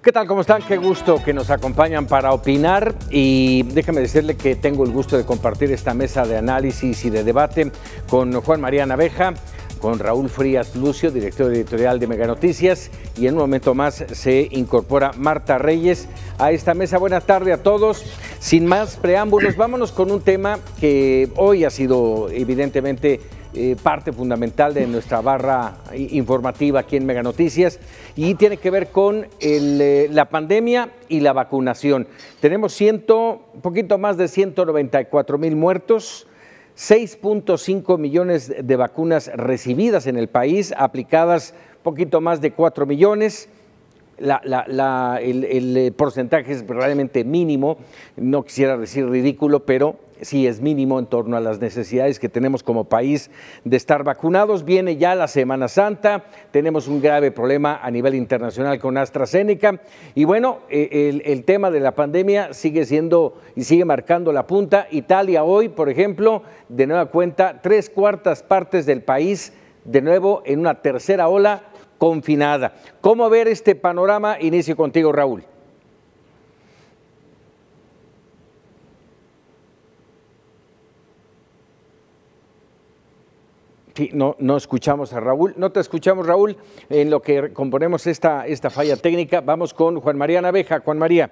¿Qué tal? ¿Cómo están? Qué gusto que nos acompañan para opinar y déjame decirle que tengo el gusto de compartir esta mesa de análisis y de debate con Juan María Naveja, con Raúl Frías Lucio, director editorial de Mega Noticias, y en un momento más se incorpora Marta Reyes a esta mesa. Buenas tardes a todos. Sin más preámbulos, vámonos con un tema que hoy ha sido evidentemente parte fundamental de nuestra barra informativa aquí en Mega Noticias y tiene que ver con la pandemia y la vacunación. Tenemos un poquito más de 194,000 muertos, 6.5 millones de vacunas recibidas en el país, aplicadas poquito más de 4 millones. El porcentaje es realmente mínimo, no quisiera decir ridículo, pero sí es mínimo en torno a las necesidades que tenemos como país de estar vacunados. Viene ya la Semana Santa, tenemos un grave problema a nivel internacional con AstraZeneca y bueno, el tema de la pandemia sigue siendo y sigue marcando la punta. Italia hoy, por ejemplo, de nueva cuenta, 3/4 partes del país de nuevo en una tercera ola confinada. ¿Cómo ver este panorama? Inicio contigo, Raúl. Sí, no escuchamos a Raúl, no te escuchamos, Raúl, en lo que componemos esta falla técnica. Vamos con Juan María Naveja. Juan María.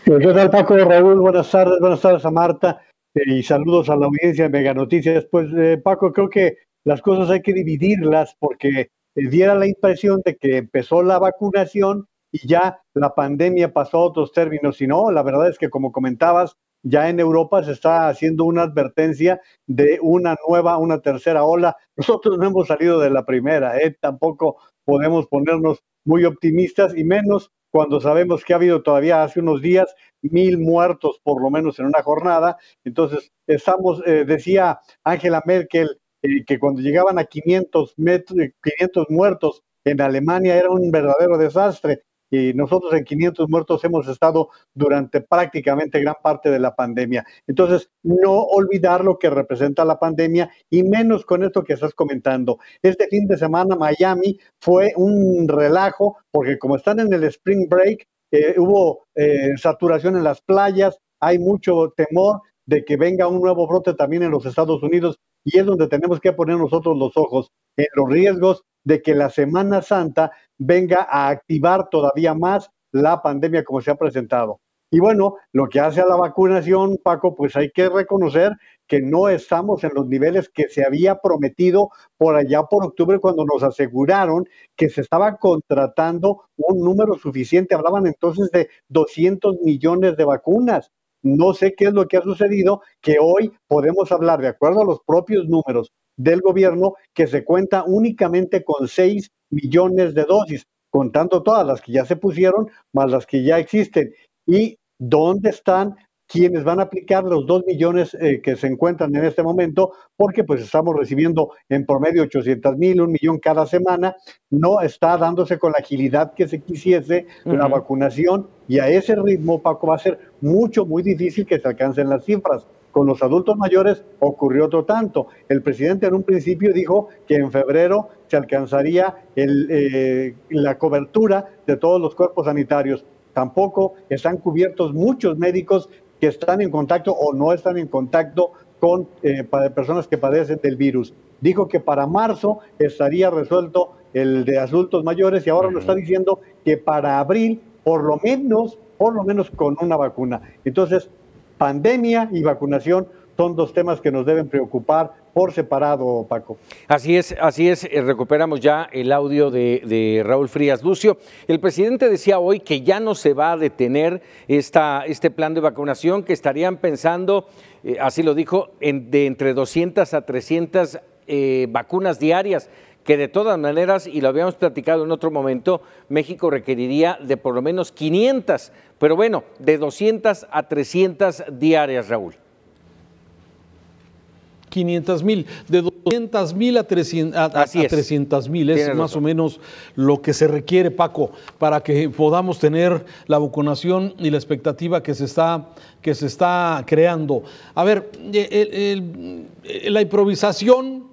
¿Qué tal, Paco? Raúl, buenas tardes a Marta y saludos a la audiencia de Mega Noticias. Pues, Paco, creo que las cosas hay que dividirlas porque diera la impresión de que empezó la vacunación y ya la pandemia pasó a otros términos. Y no, la verdad es que, como comentabas, ya en Europa se está haciendo una advertencia de una tercera ola. Nosotros no hemos salido de la primera, tampoco podemos ponernos muy optimistas y menos cuando sabemos que ha habido todavía hace unos días 1,000 muertos por lo menos en una jornada. Entonces decía Angela Merkel que cuando llegaban a 500 muertos en Alemania era un verdadero desastre. Y nosotros en 500 muertos hemos estado durante prácticamente gran parte de la pandemia. Entonces, no olvidar lo que representa la pandemia y menos con esto que estás comentando. Este fin de semana Miami fue un relajo porque como están en el Spring Break, hubo saturación en las playas, hay mucho temor de que venga un nuevo brote también en los Estados Unidos y es donde tenemos que poner nosotros los ojos en los riesgos de que la Semana Santa venga a activar todavía más la pandemia como se ha presentado. Y bueno, lo que hace a la vacunación, Paco, pues hay que reconocer que no estamos en los niveles que se había prometido por allá por octubre cuando nos aseguraron que se estaba contratando un número suficiente. Hablaban entonces de 200 millones de vacunas. No sé qué es lo que ha sucedido, que hoy podemos hablar, de acuerdo a los propios números del gobierno, que se cuenta únicamente con 6 millones de dosis, contando todas las que ya se pusieron, más las que ya existen. ¿Y dónde están quienes van a aplicar los 2 millones que se encuentran en este momento? Porque pues estamos recibiendo en promedio 800,000, 1 millón cada semana. No está dándose con la agilidad que se quisiese la vacunación y a ese ritmo, Paco, va a ser muy difícil que se alcancen las cifras. Con los adultos mayores ocurrió otro tanto. El presidente en un principio dijo que en febrero se alcanzaría la cobertura de todos los cuerpos sanitarios. Tampoco están cubiertos muchos médicos que están en contacto o no están en contacto con personas que padecen del virus. Dijo que para marzo estaría resuelto el de adultos mayores y ahora nos está diciendo que para abril, por lo menos con una vacuna. Entonces, pandemia y vacunación son dos temas que nos deben preocupar por separado, Paco. Así es. Recuperamos ya el audio de Raúl Frías Lucio. El presidente decía hoy que ya no se va a detener este plan de vacunación, que estarían pensando, así lo dijo, de entre 200 a 300 vacunas diarias, que de todas maneras, y lo habíamos platicado en otro momento, México requeriría de por lo menos 500, pero bueno, de 200 a 300 diarias, Raúl. 500,000, de 200,000 a 300,000 es más o menos lo que se requiere, Paco, para que podamos tener la vacunación y la expectativa que se está creando. A ver, la improvisación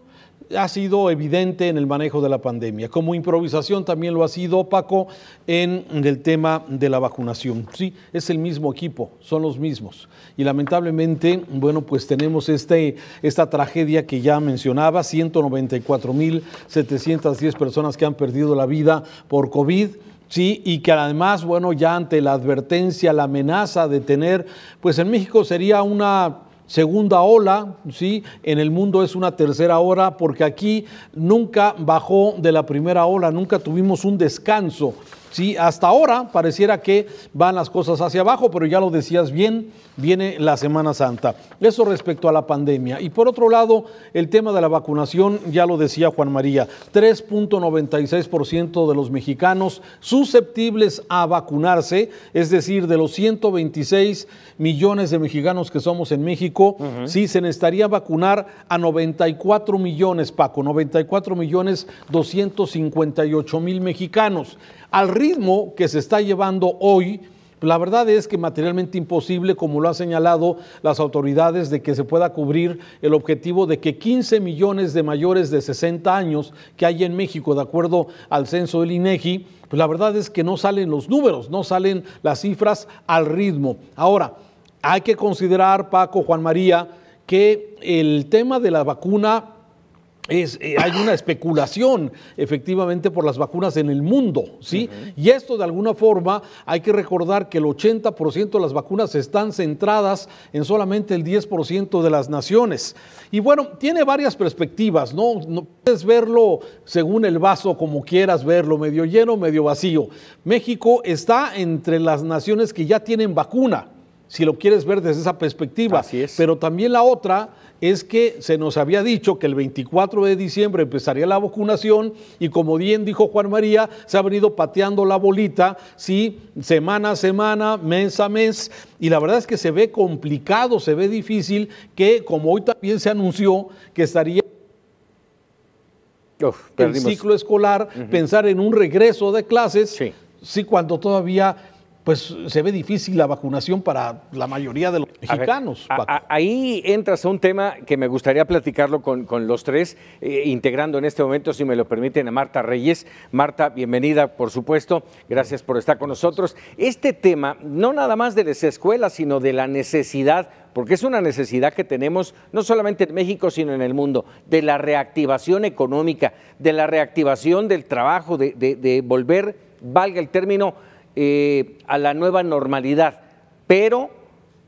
ha sido evidente en el manejo de la pandemia. Como improvisación también lo ha sido, Paco, en el tema de la vacunación. Sí, es el mismo equipo, son los mismos. Y lamentablemente, bueno, pues tenemos esta tragedia que ya mencionaba, 194,710 personas que han perdido la vida por COVID. Sí, y que además, bueno, ya ante la advertencia, la amenaza de tener, pues en México sería una segunda ola, ¿sí? En el mundo es una tercera ola, porque aquí nunca bajó de la primera ola, nunca tuvimos un descanso, ¿sí? Hasta ahora pareciera que van las cosas hacia abajo, pero ya lo decías bien, viene la Semana Santa. Eso respecto a la pandemia. Y por otro lado, el tema de la vacunación, ya lo decía Juan María, 3.96% de los mexicanos susceptibles a vacunarse, es decir, de los 126 millones de mexicanos que somos en México, sí se necesitaría vacunar a 94 millones, Paco, 94,258,000 mexicanos. Al ritmo que se está llevando hoy, la verdad es que materialmente imposible, como lo han señalado las autoridades, de que se pueda cubrir el objetivo de que 15 millones de mayores de 60 años que hay en México, de acuerdo al censo del INEGI, pues la verdad es que no salen los números, no salen las cifras al ritmo. Ahora, hay que considerar, Paco, Juan María, que el tema de la vacuna hay una especulación efectivamente por las vacunas en el mundo, ¿sí? Y esto de alguna forma hay que recordar que el 80% de las vacunas están centradas en solamente el 10% de las naciones. Y bueno, tiene varias perspectivas, ¿no? No puedes verlo según el vaso como quieras verlo, medio lleno, medio vacío. México está entre las naciones que ya tienen vacuna, si lo quieres ver desde esa perspectiva. Así es. Pero también la otra es que se nos había dicho que el 24 de diciembre empezaría la vacunación y, como bien dijo Juan María, se ha venido pateando la bolita, sí, semana a semana, mes a mes, y la verdad es que se ve complicado, se ve difícil que, como hoy también se anunció, que estaría el ciclo escolar, pensar en un regreso de clases, sí, cuando todavía pues se ve difícil la vacunación para la mayoría de los mexicanos. Ahí entras a un tema que me gustaría platicarlo con los tres, integrando en este momento, si me lo permiten, a Marta Reyes. Marta, bienvenida, por supuesto, gracias por estar con nosotros. Este tema, no nada más de las escuelas, sino de la necesidad, porque es una necesidad que tenemos no solamente en México, sino en el mundo, de la reactivación económica, de la reactivación del trabajo, de volver, valga el término, a la nueva normalidad, pero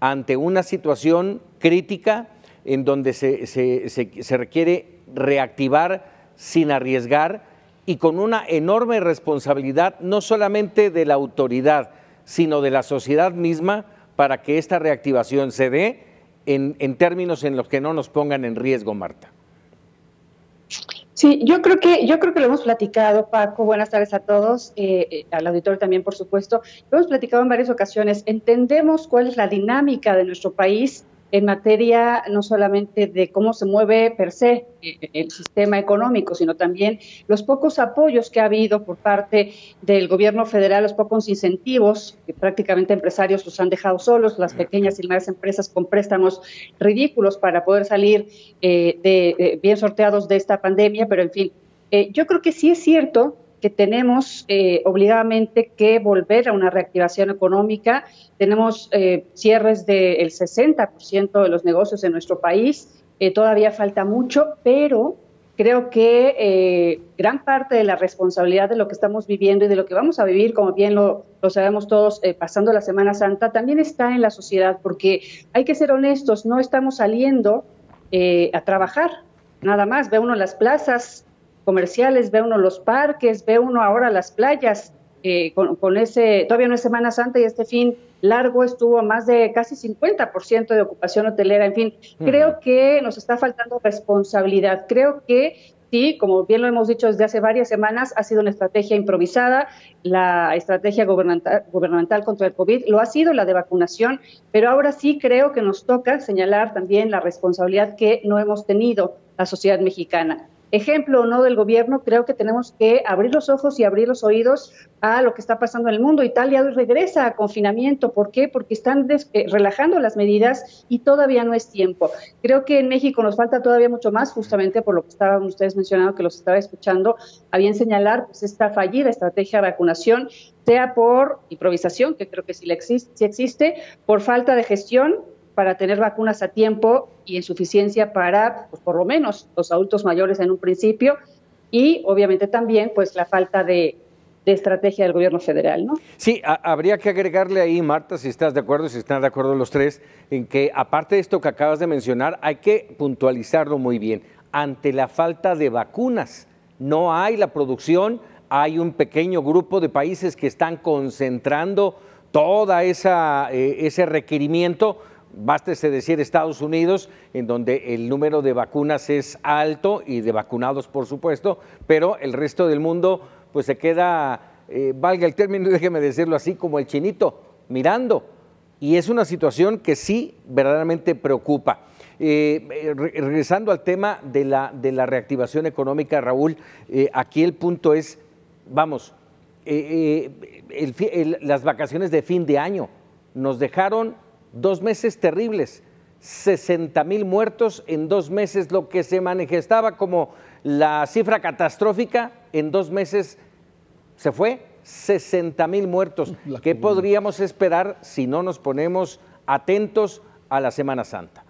ante una situación crítica en donde se requiere reactivar sin arriesgar y con una enorme responsabilidad, no solamente de la autoridad, sino de la sociedad misma, para que esta reactivación se dé en términos en los que no nos pongan en riesgo, Marta. Sí, yo creo que lo hemos platicado, Paco. Buenas tardes a todos, al auditorio también, por supuesto. Lo hemos platicado en varias ocasiones. Entendemos cuál es la dinámica de nuestro país en materia no solamente de cómo se mueve per se el sistema económico, sino también los pocos apoyos que ha habido por parte del gobierno federal, los pocos incentivos, que prácticamente empresarios los han dejado solos, las pequeñas y medianas empresas con préstamos ridículos para poder salir bien sorteados de esta pandemia, pero en fin, yo creo que sí es cierto que tenemos obligadamente que volver a una reactivación económica. Tenemos cierres del 60% de los negocios en nuestro país, todavía falta mucho, pero creo que gran parte de la responsabilidad de lo que estamos viviendo y de lo que vamos a vivir, como bien lo sabemos todos, pasando la Semana Santa, también está en la sociedad, porque hay que ser honestos, no estamos saliendo a trabajar, nada más. Ve uno las plazas comerciales, ve uno los parques, ve uno ahora las playas, con ese, todavía no es Semana Santa y este fin largo estuvo a más de casi 50% de ocupación hotelera. En fin, creo que nos está faltando responsabilidad. Creo que sí, como bien lo hemos dicho desde hace varias semanas, ha sido una estrategia improvisada. La estrategia gubernamental contra el COVID lo ha sido, la de vacunación, pero ahora sí creo que nos toca señalar también la responsabilidad que no hemos tenido la sociedad mexicana. ejemplo o no del gobierno, creo que tenemos que abrir los ojos y abrir los oídos a lo que está pasando en el mundo. Italia hoy regresa a confinamiento. ¿Por qué? Porque están relajando las medidas y todavía no es tiempo. Creo que en México nos falta todavía mucho más, justamente por lo que estaban ustedes mencionando, que los estaba escuchando, a bien señalar pues, esta fallida estrategia de vacunación, sea por improvisación, que creo que sí existe, por falta de gestión para tener vacunas a tiempo y en suficiencia para, pues, por lo menos, los adultos mayores en un principio, y obviamente también pues la falta de estrategia del gobierno federal, ¿no? Sí, habría que agregarle ahí, Marta, si estás de acuerdo, si están de acuerdo los tres, en que aparte de esto que acabas de mencionar, hay que puntualizarlo muy bien. Ante la falta de vacunas, no hay la producción, hay un pequeño grupo de países que están concentrando toda ese requerimiento. Bástese decir Estados Unidos, en donde el número de vacunas es alto y de vacunados, por supuesto, pero el resto del mundo pues se queda, valga el término, déjeme decirlo así, como el chinito, mirando. Y es una situación que sí verdaderamente preocupa. Regresando al tema de la reactivación económica, Raúl, aquí el punto es, vamos, las vacaciones de fin de año nos dejaron 2 meses terribles, 60,000 muertos en 2 meses, lo que se manifestaba como la cifra catastrófica, en 2 meses se fue, 60,000 muertos. ¿Qué podríamos esperar si no nos ponemos atentos a la Semana Santa?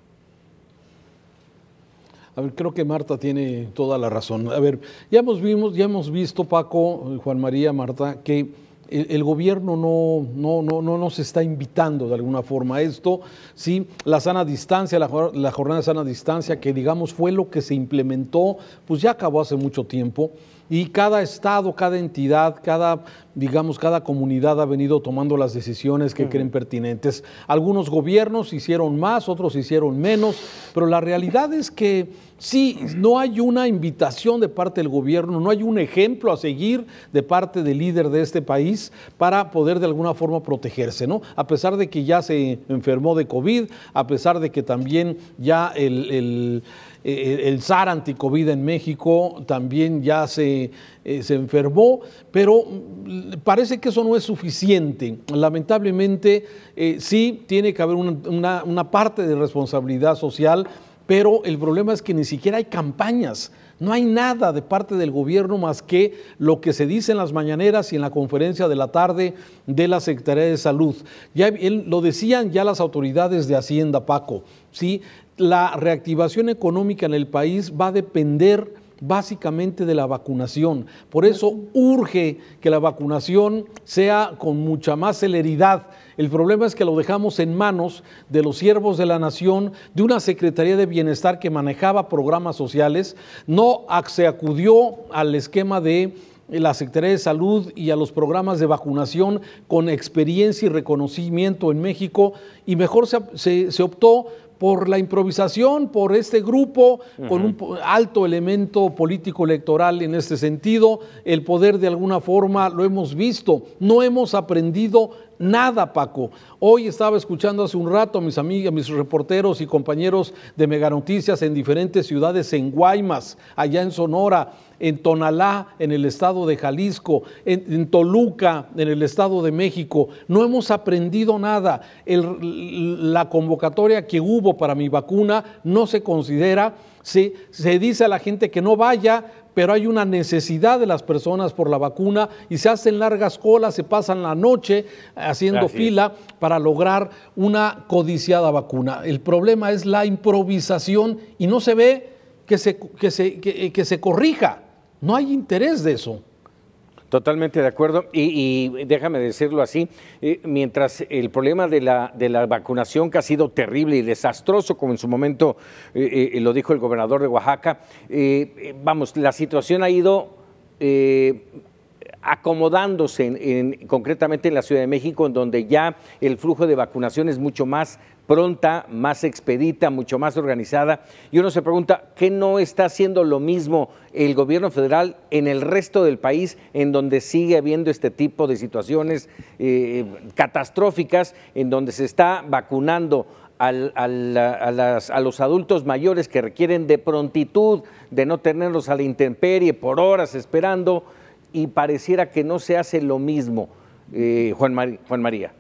A ver, creo que Marta tiene toda la razón. A ver, ya hemos visto, Paco, Juan María, Marta, que el gobierno no nos está invitando de alguna forma a esto, ¿sí? La sana distancia, la jornada de sana distancia, que digamos fue lo que se implementó, pues ya acabó hace mucho tiempo, y cada estado, cada entidad, cada comunidad ha venido tomando las decisiones que creen pertinentes. Algunos gobiernos hicieron más, otros hicieron menos, pero la realidad es que sí, no hay una invitación de parte del gobierno, no hay un ejemplo a seguir de parte del líder de este país para poder de alguna forma protegerse, ¿no? A pesar de que ya se enfermó de COVID, a pesar de que también ya el SAR anticovid en México también ya se enfermó, pero parece que eso no es suficiente. Lamentablemente sí tiene que haber una parte de responsabilidad social, pero el problema es que ni siquiera hay campañas. No hay nada de parte del gobierno más que lo que se dice en las mañaneras y en la conferencia de la tarde de la Secretaría de Salud. Ya lo decían ya las autoridades de Hacienda, Paco, ¿sí? La reactivación económica en el país va a depender básicamente de la vacunación. Por eso urge que la vacunación sea con mucha más celeridad. El problema es que lo dejamos en manos de los siervos de la nación, de una Secretaría de Bienestar que manejaba programas sociales, no se acudió al esquema de la Secretaría de Salud y a los programas de vacunación con experiencia y reconocimiento en México, y mejor se optó por la improvisación, por este grupo con un alto elemento político electoral en este sentido. El poder de alguna forma lo hemos visto, no hemos aprendido nada, Paco. Hoy estaba escuchando hace un rato a mis amigas, mis reporteros y compañeros de Mega Noticias en diferentes ciudades, en Guaymas, allá en Sonora, en Tonalá, en el estado de Jalisco, en Toluca, en el estado de México. No hemos aprendido nada. La convocatoria que hubo para mi vacuna no se considera. Se dice a la gente que no vaya, pero hay una necesidad de las personas por la vacuna y se hacen largas colas, se pasan la noche haciendo fila para lograr una codiciada vacuna. El problema es la improvisación y no se ve que se corrija. No hay interés de eso. Totalmente de acuerdo, y déjame decirlo así, mientras el problema de la vacunación, que ha sido terrible y desastroso, como en su momento lo dijo el gobernador de Oaxaca, vamos, la situación ha ido acomodándose concretamente en la Ciudad de México, en donde ya el flujo de vacunación es mucho más pronta, más expedita, mucho más organizada, y uno se pregunta, ¿qué no está haciendo lo mismo el gobierno federal en el resto del país, en donde sigue habiendo este tipo de situaciones catastróficas, en donde se está vacunando a los adultos mayores que requieren de prontitud, de no tenerlos a la intemperie por horas esperando, y pareciera que no se hace lo mismo, Juan María.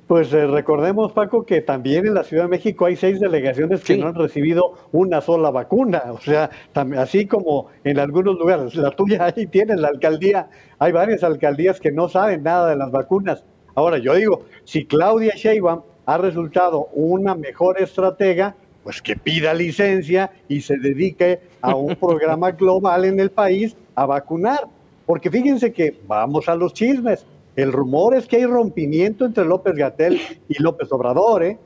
Pues recordemos, Paco, que también en la Ciudad de México hay 6 delegaciones que no han recibido una sola vacuna. O sea, así como en algunos lugares, la tuya ahí tienes, la alcaldía, hay varias alcaldías que no saben nada de las vacunas. Ahora, yo digo, si Claudia Sheinbaum ha resultado una mejor estratega, pues que pida licencia y se dedique a un programa global en el país a vacunar. Porque fíjense que vamos a los chismes. El rumor es que hay rompimiento entre López-Gatell y López Obrador, ¿eh?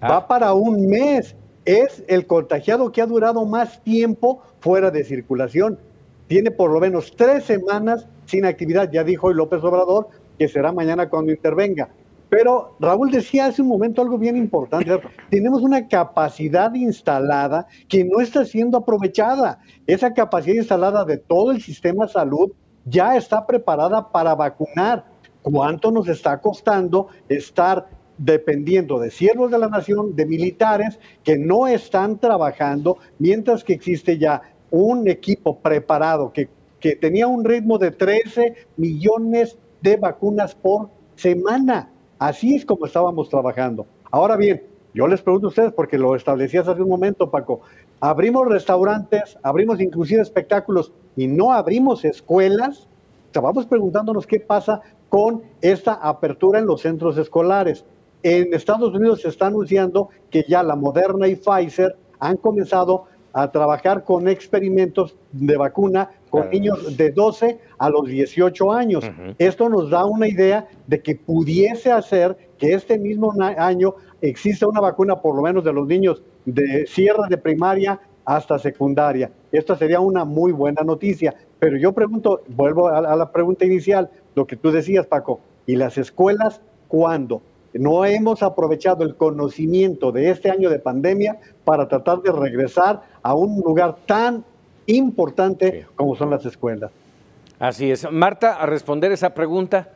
Va para un mes. Es el contagiado que ha durado más tiempo fuera de circulación. Tiene por lo menos 3 semanas sin actividad. Ya dijo hoy López Obrador que será mañana cuando intervenga. Pero Raúl decía hace un momento algo bien importante. Tenemos una capacidad instalada que no está siendo aprovechada. Esa capacidad instalada de todo el sistema de salud ya está preparada para vacunar. ¿Cuánto nos está costando estar dependiendo de siervos de la nación, de militares que no están trabajando, mientras que existe ya un equipo preparado que tenía un ritmo de 13 millones de vacunas por semana? Así es como estábamos trabajando. Ahora bien, yo les pregunto a ustedes, porque lo establecías hace un momento, Paco, abrimos restaurantes, abrimos inclusive espectáculos y no abrimos escuelas. Vamos preguntándonos qué pasa con esta apertura en los centros escolares. En Estados Unidos se está anunciando que ya la Moderna y Pfizer han comenzado a trabajar con experimentos de vacuna con niños de 12 a los 18 años. Esto nos da una idea de que pudiese hacer que este mismo año exista una vacuna por lo menos de los niños de cierre de primaria hasta secundaria. Esta sería una muy buena noticia. Pero yo pregunto, vuelvo a la pregunta inicial, lo que tú decías, Paco, ¿y las escuelas cuándo? No hemos aprovechado el conocimiento de este año de pandemia para tratar de regresar a un lugar tan importante como son las escuelas. Así es. Marta, a responder esa pregunta.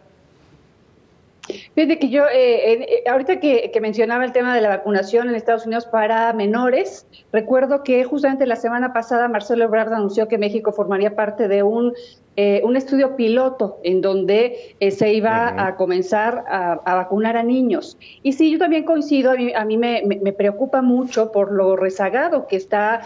Fíjate que yo, ahorita que mencionaba el tema de la vacunación en Estados Unidos para menores, recuerdo que justamente la semana pasada Marcelo Ebrard anunció que México formaría parte de un estudio piloto en donde se iba a comenzar a vacunar a niños. Y sí, yo también coincido, a mí me preocupa mucho por lo rezagado que está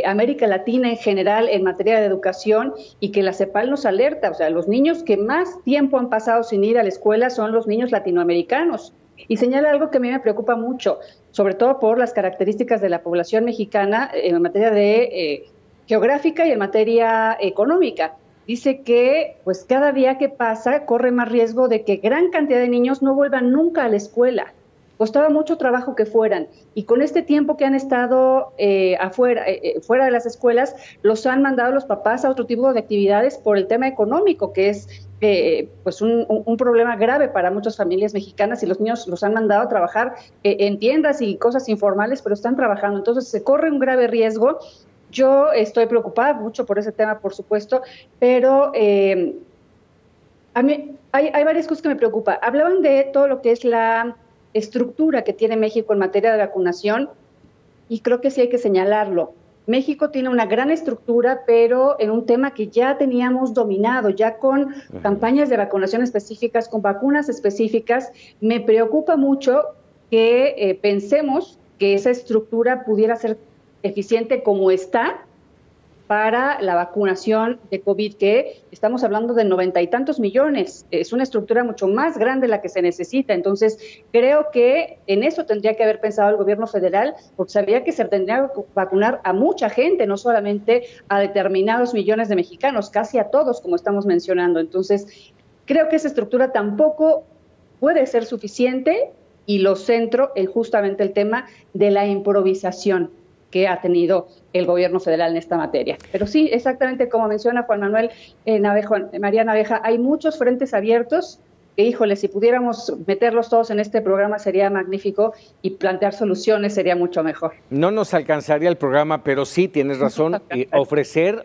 América Latina en general en materia de educación, y que la CEPAL nos alerta. O sea, los niños que más tiempo han pasado sin ir a la escuela son los niños latinoamericanos. Y señala algo que a mí me preocupa mucho, sobre todo por las características de la población mexicana en materia de geográfica y en materia económica. Dice que pues cada día que pasa corre más riesgo de que gran cantidad de niños no vuelvan nunca a la escuela. Costaba mucho trabajo que fueran, y con este tiempo que han estado fuera de las escuelas, los han mandado los papás a otro tipo de actividades por el tema económico, que es pues un problema grave para muchas familias mexicanas, y los niños los han mandado a trabajar en tiendas y cosas informales, pero están trabajando. Entonces se corre un grave riesgo. Yo estoy preocupada mucho por ese tema, por supuesto, pero a mí hay varias cosas que me preocupan. Hablaban de todo lo que es la estructura que tiene México en materia de vacunación, y creo que sí hay que señalarlo. México tiene una gran estructura, pero en un tema que ya teníamos dominado, ya con campañas de vacunación específicas, con vacunas específicas. Me preocupa mucho que pensemos que esa estructura pudiera ser eficiente como está para la vacunación de COVID, que estamos hablando de 90 y tantos millones. Es una estructura mucho más grande la que se necesita. Entonces, creo que en eso tendría que haber pensado el gobierno federal, porque sabía que se tendría que vacunar a mucha gente, no solamente a determinados millones de mexicanos, casi a todos, como estamos mencionando. Entonces, creo que esa estructura tampoco puede ser suficiente, y lo centro en justamente el tema de la improvisación que ha tenido el gobierno federal en esta materia. Pero sí, exactamente como menciona Juan Manuel María Naveja, hay muchos frentes abiertos que, híjole, si pudiéramos meterlos todos en este programa sería magnífico, y plantear soluciones sería mucho mejor. No nos alcanzaría el programa, pero sí, tienes razón, ofrecer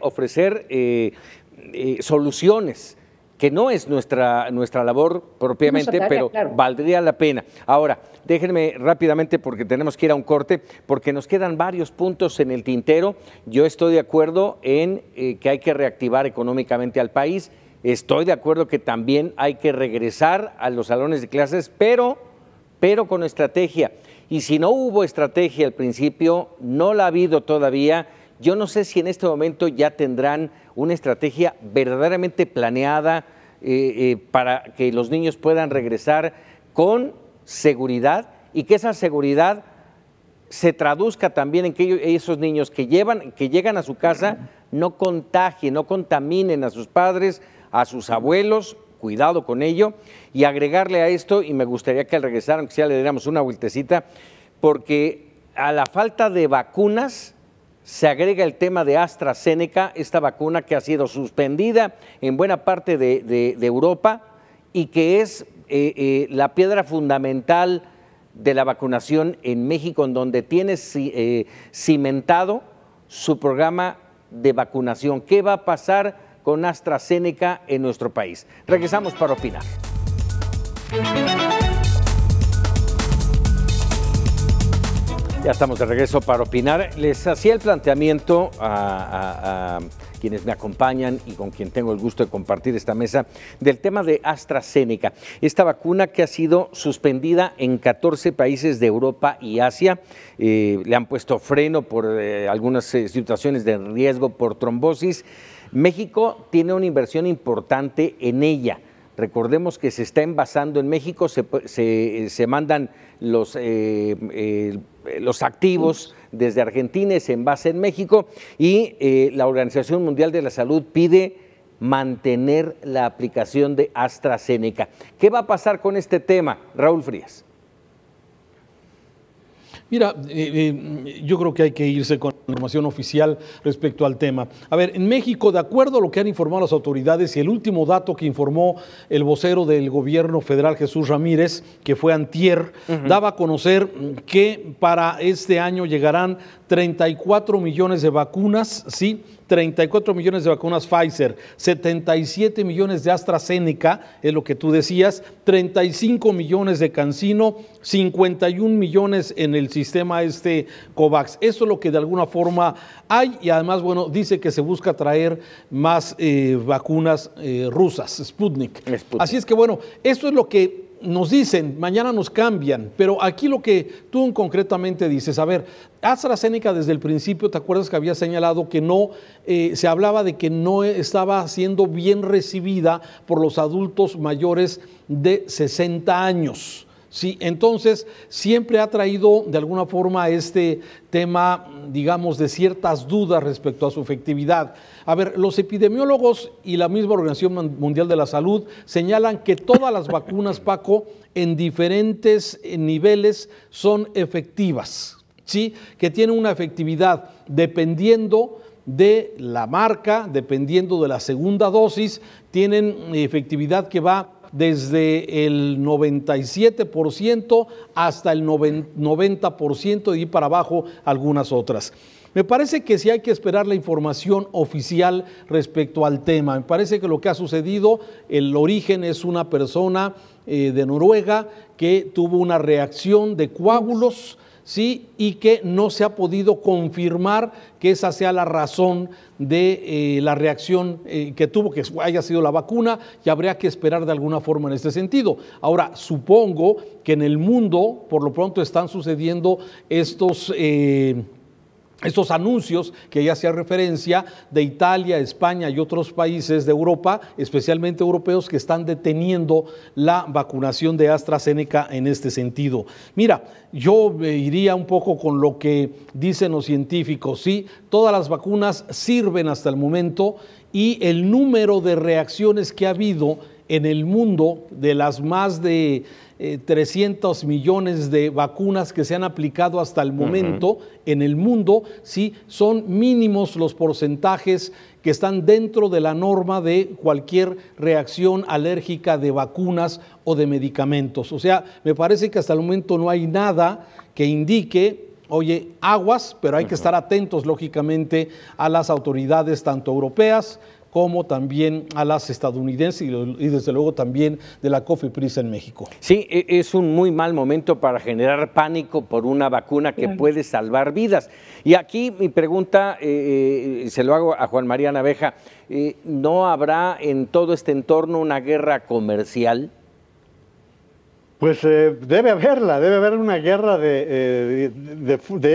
soluciones que no es nuestra labor propiamente, tarea, pero claro, valdría la pena. Ahora, déjenme rápidamente, porque tenemos que ir a un corte, porque nos quedan varios puntos en el tintero. Yo estoy de acuerdo en que hay que reactivar económicamente al país, estoy de acuerdo que también hay que regresar a los salones de clases, pero con estrategia. Y si no hubo estrategia al principio, no la ha habido todavía. Yo no sé si en este momento ya tendrán una estrategia verdaderamente planeada para que los niños puedan regresar con seguridad y que esa seguridad se traduzca también en que esos niños que llegan a su casa no contagien, no contaminen a sus padres, a sus abuelos. Cuidado con ello. Y agregarle a esto, y me gustaría que al regresar, aunque sea le diéramos una vueltecita, porque a la falta de vacunas se agrega el tema de AstraZeneca, esta vacuna que ha sido suspendida en buena parte de Europa y que es la piedra fundamental de la vacunación en México, en donde tiene cimentado su programa de vacunación. ¿Qué va a pasar con AstraZeneca en nuestro país? Regresamos para opinar. Ya estamos de regreso para opinar. Les hacía el planteamiento a quienes me acompañan y con quien tengo el gusto de compartir esta mesa del tema de AstraZeneca, esta vacuna que ha sido suspendida en 14 países de Europa y Asia. Le han puesto freno por algunas situaciones de riesgo por trombosis. México tiene una inversión importante en ella. Recordemos que se está envasando en México, se mandan los activos desde Argentina y se envasa en México, y la Organización Mundial de la Salud pide mantener la aplicación de AstraZeneca. ¿Qué va a pasar con este tema, Raúl Frías? Mira, yo creo que hay que irse con información oficial respecto al tema. A ver, en México, de acuerdo a lo que han informado las autoridades y el último dato que informó el vocero del gobierno federal, Jesús Ramírez, que fue antier, daba a conocer que para este año llegarán 34 millones de vacunas, ¿sí? 34 millones de vacunas Pfizer, 77 millones de AstraZeneca, es lo que tú decías, 35 millones de CanSino, 51 millones en el sistema COVAX. Eso es lo que de alguna forma hay, y además, bueno, dice que se busca traer más vacunas rusas, Sputnik. Así es que, bueno, esto es lo que nos dicen, mañana nos cambian, pero aquí lo que tú concretamente dices, a ver, AstraZeneca desde el principio, ¿te acuerdas que había señalado que no, se hablaba de que no estaba siendo bien recibida por los adultos mayores de 60 años? Sí, entonces siempre ha traído de alguna forma este tema, digamos, de ciertas dudas respecto a su efectividad. A ver, los epidemiólogos y la misma Organización Mundial de la Salud señalan que todas las vacunas, Paco, en diferentes niveles son efectivas, ¿sí? Que tienen una efectividad dependiendo de la marca, dependiendo de la segunda dosis, tienen efectividad que va desde el 97% hasta el 90% y para abajo algunas otras. Me parece que sí hay que esperar la información oficial respecto al tema. Me parece que lo que ha sucedido, el origen es una persona de Noruega que tuvo una reacción de coágulos, ¿sí? Y que no se ha podido confirmar que esa sea la razón de la reacción que tuvo, que haya sido la vacuna, y habría que esperar de alguna forma en este sentido. Ahora, supongo que en el mundo, por lo pronto, están sucediendo estos anuncios que ya hacía referencia de Italia, España y otros países de Europa, especialmente europeos, que están deteniendo la vacunación de AstraZeneca en este sentido. Mira, yo iría un poco con lo que dicen los científicos, ¿sí? Todas las vacunas sirven hasta el momento, y el número de reacciones que ha habido en el mundo, de las más de 300 millones de vacunas que se han aplicado hasta el momento en el mundo, sí, son mínimos los porcentajes que están dentro de la norma de cualquier reacción alérgica de vacunas o de medicamentos. O sea, me parece que hasta el momento no hay nada que indique, oye, aguas, pero hay que estar atentos, lógicamente, a las autoridades tanto europeas como también a las estadounidenses y desde luego también de la COFEPRIS en México. Sí, es un muy mal momento para generar pánico por una vacuna que puede salvar vidas. Y aquí mi pregunta, se lo hago a Juan María Naveja, ¿no habrá en todo este entorno una guerra comercial? Pues debe haber una guerra de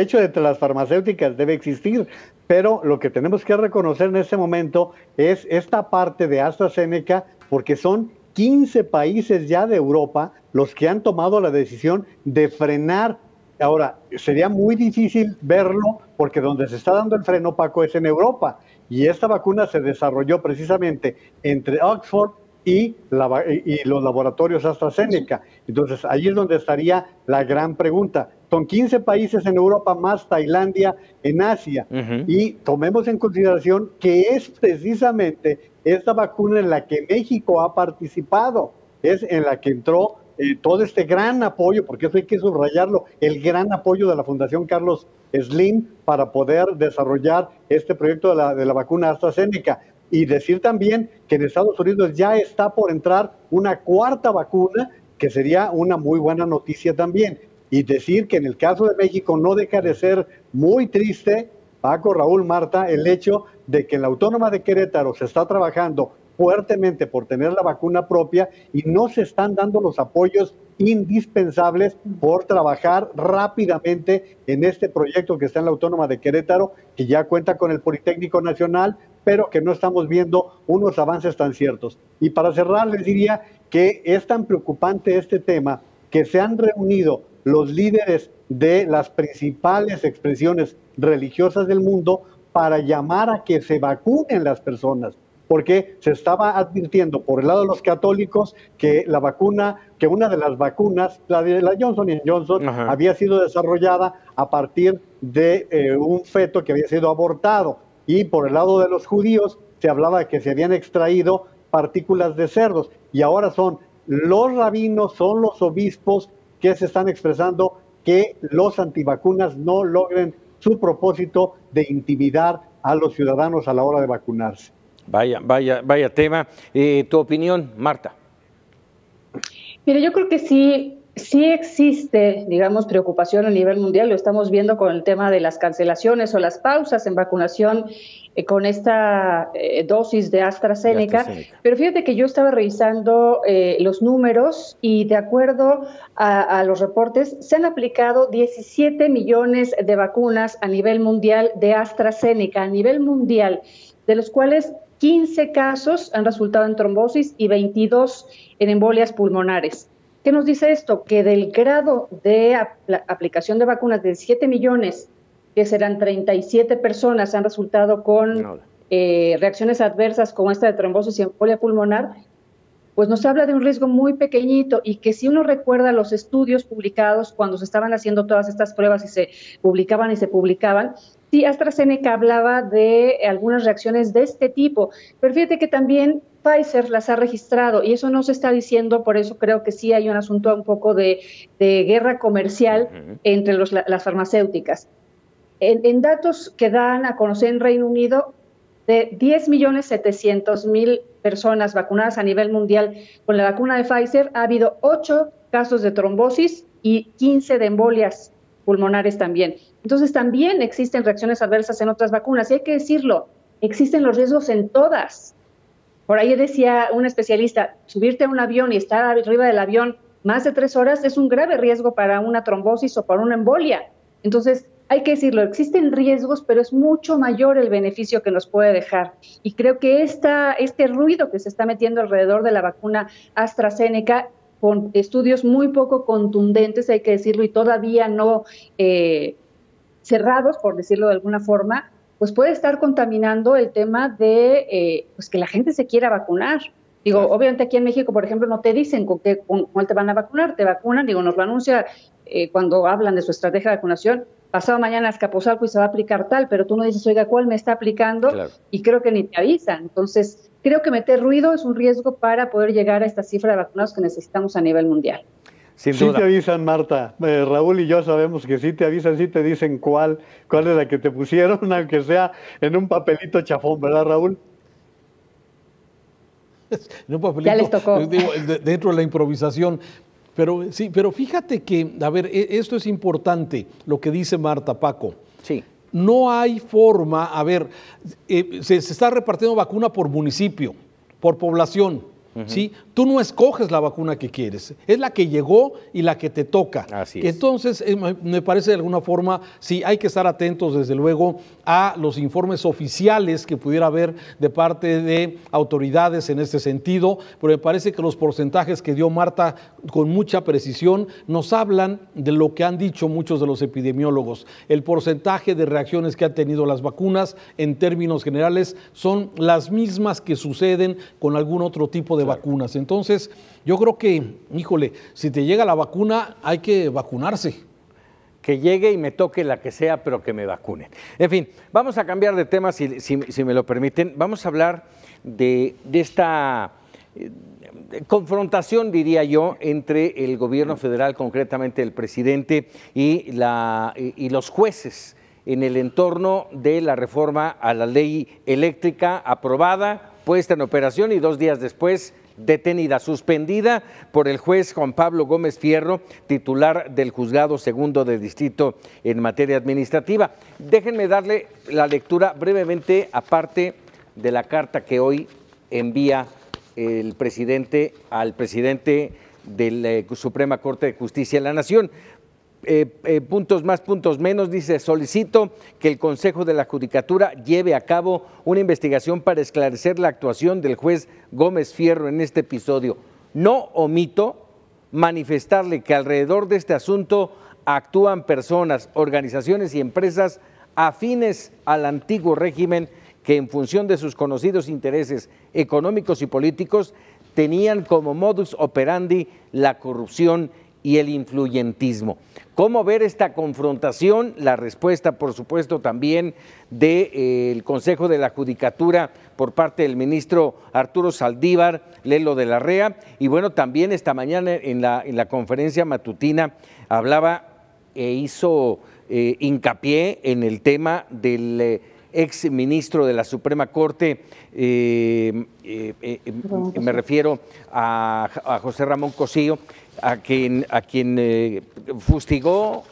hecho entre las farmacéuticas debe existir, pero lo que tenemos que reconocer en este momento es esta parte de AstraZeneca, porque son 15 países ya de Europa los que han tomado la decisión de frenar. Ahora, sería muy difícil verlo porque donde se está dando el freno, Paco, es en Europa, y esta vacuna se desarrolló precisamente entre Oxford y los laboratorios AstraZeneca. Entonces, ahí es donde estaría la gran pregunta. Son 15 países en Europa más Tailandia en Asia. Y tomemos en consideración que es precisamente esta vacuna en la que México ha participado, es en la que entró todo este gran apoyo, porque eso hay que subrayarlo, el gran apoyo de la Fundación Carlos Slim para poder desarrollar este proyecto de la vacuna AstraZeneca. Y decir también que en Estados Unidos ya está por entrar una cuarta vacuna, que sería una muy buena noticia también. Y decir que en el caso de México no deja de ser muy triste, Paco, Raúl, Marta, el hecho de que en la Autónoma de Querétaro se está trabajando fuertemente por tener la vacuna propia y no se están dando los apoyos indispensables por trabajar rápidamente en este proyecto que está en la Autónoma de Querétaro, que ya cuenta con el Politécnico Nacional, pero que no estamos viendo unos avances tan ciertos. Y para cerrar, les diría que es tan preocupante este tema que se han reunido los líderes de las principales expresiones religiosas del mundo para llamar a que se vacunen las personas, porque se estaba advirtiendo por el lado de los católicos que la vacuna, que una de las vacunas, la Johnson & Johnson, había sido desarrollada a partir de un feto que había sido abortado, y por el lado de los judíos se hablaba de que se habían extraído partículas de cerdos, y ahora son los rabinos, son los obispos que se están expresando que los antivacunas no logren su propósito de intimidar a los ciudadanos a la hora de vacunarse. Vaya tema. ¿Tu opinión, Marta? Mire, yo creo que sí existe, digamos, preocupación a nivel mundial. Lo estamos viendo con el tema de las cancelaciones o las pausas en vacunación con esta dosis de AstraZeneca. Pero fíjate que yo estaba revisando los números y de acuerdo a los reportes, se han aplicado 17 millones de vacunas a nivel mundial de AstraZeneca, a nivel mundial, de los cuales 15 casos han resultado en trombosis y 22 en embolias pulmonares. ¿Qué nos dice esto? Que del grado de aplicación de vacunas de 7 millones, que serán 37 personas, han resultado con reacciones adversas como esta de trombosis y embolia pulmonar, pues nos habla de un riesgo muy pequeñito y que si uno recuerda los estudios publicados cuando se estaban haciendo todas estas pruebas y se publicaban, sí, AstraZeneca hablaba de algunas reacciones de este tipo, pero fíjate que también Pfizer las ha registrado y eso no se está diciendo, por eso creo que sí hay un asunto un poco de guerra comercial entre las farmacéuticas. En datos que dan a conocer en Reino Unido, de 10.700.000 personas vacunadas a nivel mundial con la vacuna de Pfizer, ha habido 8 casos de trombosis y 15 de embolias pulmonares también. Entonces también existen reacciones adversas en otras vacunas, y hay que decirlo, existen los riesgos en todas. Por ahí decía un especialista, subirte a un avión y estar arriba del avión más de 3 horas es un grave riesgo para una trombosis o para una embolia. Entonces, hay que decirlo, existen riesgos, pero es mucho mayor el beneficio que nos puede dejar. Y creo que este ruido que se está metiendo alrededor de la vacuna AstraZeneca, con estudios muy poco contundentes, hay que decirlo, y todavía no cerrados, por decirlo de alguna forma, pues puede estar contaminando el tema de pues que la gente se quiera vacunar. Digo, obviamente aquí en México, por ejemplo, no te dicen con cuál te van a vacunar, te vacunan, digo, nos lo anuncia cuando hablan de su estrategia de vacunación, pasado mañana a Azcapotzalco y se va a aplicar tal, pero tú no dices, oiga, ¿cuál me está aplicando? Claro. Y creo que ni te avisan. Entonces, creo que meter ruido es un riesgo para poder llegar a esta cifra de vacunados que necesitamos a nivel mundial. Sin duda. Sí te avisan, Marta. Raúl y yo sabemos que sí te avisan, sí te dicen cuál es la que te pusieron, aunque sea en un papelito chafón, ¿verdad, Raúl? En un papelito, ya les tocó. Digo, dentro de la improvisación. Pero sí, pero fíjate que, a ver, esto es importante, lo que dice Marta, Paco. Sí. No hay forma, a ver, se está repartiendo vacuna por municipio, por población. ¿Sí? Tú no escoges la vacuna que quieres, es la que llegó y la que te toca. Así es. Entonces, me parece de alguna forma, sí, hay que estar atentos desde luego a los informes oficiales que pudiera haber de parte de autoridades en este sentido, pero me parece que los porcentajes que dio Marta con mucha precisión nos hablan de lo que han dicho muchos de los epidemiólogos. El porcentaje de reacciones que han tenido las vacunas en términos generales son las mismas que suceden con algún otro tipo de vacunas. Entonces, yo creo que, híjole, si te llega la vacuna, hay que vacunarse. Que llegue y me toque la que sea, pero que me vacunen. En fin, vamos a cambiar de tema, si me lo permiten. Vamos a hablar de esta confrontación, diría yo, entre el gobierno federal, concretamente el presidente, y los jueces en el entorno de la reforma a la ley eléctrica aprobada, puesta en operación y 2 días después detenida, suspendida por el juez Juan Pablo Gómez Fierro, titular del Juzgado Segundo de Distrito en materia administrativa. Déjenme darle la lectura brevemente, aparte de la carta que hoy envía el presidente al presidente de la Suprema Corte de Justicia de la Nación. Puntos más, puntos menos, dice: solicito que el Consejo de la Judicatura lleve a cabo una investigación para esclarecer la actuación del juez Gómez Fierro en este episodio. No omito manifestarle que alrededor de este asunto actúan personas, organizaciones y empresas afines al antiguo régimen que, en función de sus conocidos intereses económicos y políticos, tenían como modus operandi la corrupción y el influyentismo. ¿Cómo ver esta confrontación? La respuesta, por supuesto, también del Consejo de la Judicatura por parte del ministro Arturo Saldívar, Lelo de la Rea, y bueno, también esta mañana en la conferencia matutina hablaba e hizo hincapié en el tema del ex ministro de la Suprema Corte, me refiero a José Ramón Cosío, a quien fustigó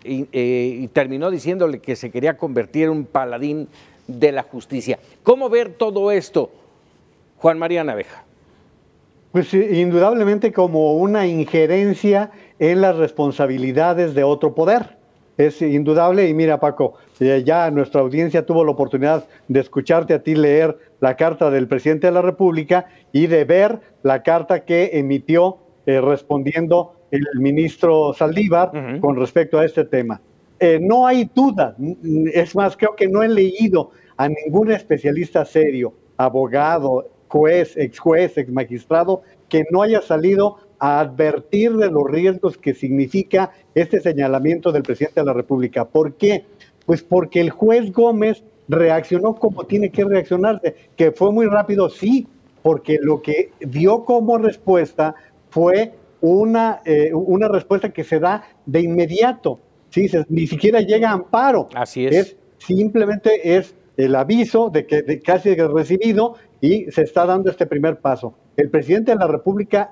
y terminó diciéndole que se quería convertir en un paladín de la justicia. ¿Cómo ver todo esto, Juan María Naveja? Pues indudablemente como una injerencia en las responsabilidades de otro poder. Es indudable, y mira, Paco, ya nuestra audiencia tuvo la oportunidad de escucharte a ti leer la carta del presidente de la República y de ver la carta que emitió respondiendo el ministro Saldívar con respecto a este tema. No hay duda, es más, creo que no he leído a ningún especialista serio, abogado, juez, ex magistrado, que no haya salido a advertir de los riesgos que significa este señalamiento del presidente de la República. ¿Por qué? Pues porque el juez Gómez reaccionó como tiene que reaccionarse, que fue muy rápido, sí, porque lo que dio como respuesta fue una respuesta que se da de inmediato, ¿sí? Ni siquiera llega a amparo. Así es. Simplemente es el aviso de que casi recibido y se está dando este primer paso. El presidente de la República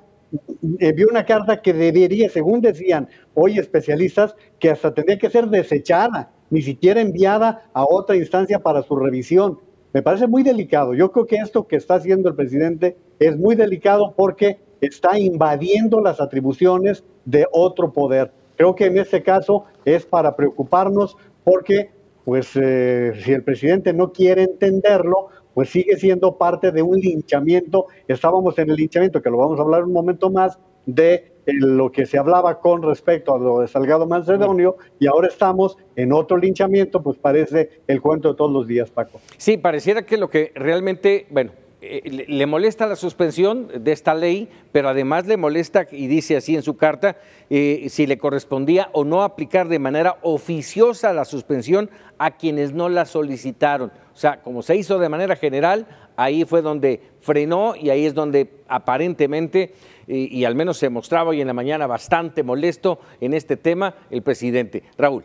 envió una carta que debería, según decían hoy especialistas, que hasta tendría que ser desechada, ni siquiera enviada a otra instancia para su revisión. Me parece muy delicado. Yo creo que esto que está haciendo el presidente es muy delicado porque está invadiendo las atribuciones de otro poder. Creo que en este caso es para preocuparnos porque, pues, si el presidente no quiere entenderlo, pues sigue siendo parte de un linchamiento. Estábamos en el linchamiento, que lo vamos a hablar un momento más, de lo que se hablaba con respecto a lo de Salgado Macedonio, y ahora estamos en otro linchamiento, pues parece el cuento de todos los días, Paco. Sí, pareciera que lo que realmente, bueno, le molesta la suspensión de esta ley, pero además le molesta, y dice así en su carta, si le correspondía o no aplicar de manera oficiosa la suspensión a quienes no la solicitaron. O sea, como se hizo de manera general, ahí fue donde frenó y ahí es donde aparentemente, y al menos se mostraba hoy en la mañana bastante molesto en este tema, el presidente. Raúl.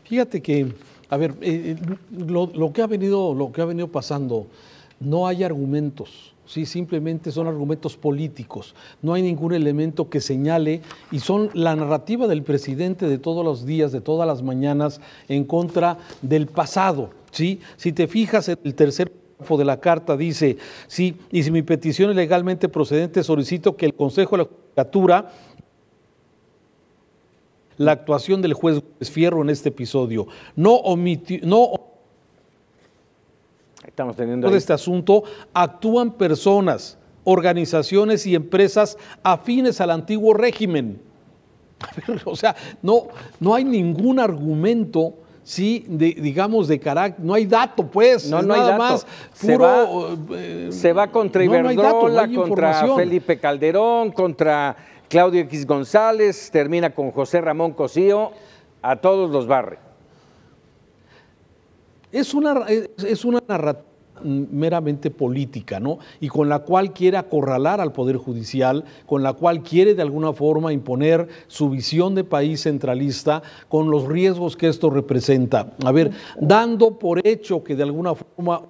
Fíjate que, a ver, lo que ha venido pasando, no hay argumentos. Sí, simplemente son argumentos políticos. No hay ningún elemento que señale, y son la narrativa del presidente de todos los días, de todas las mañanas, en contra del pasado. ¿Sí? Si te fijas en el tercer párrafo de la carta, dice, sí, y si mi petición es legalmente procedente, solicito que el Consejo de la Judicatura la actuación del juez Fierro en este episodio. Estamos teniendo de este asunto actúan personas, organizaciones y empresas afines al antiguo régimen. O sea, no hay ningún argumento, sí, digamos, de carácter, no hay dato, pues, no hay nada dato. más Se va contra Iberdrola, contra Felipe Calderón, contra Claudio X González, termina con José Ramón Cosío, a todos los barre. Es una narrativa meramente política, ¿no? Y con la cual quiere acorralar al Poder Judicial, con la cual quiere de alguna forma imponer su visión de país centralista, con los riesgos que esto representa. A ver, dando por hecho que de alguna forma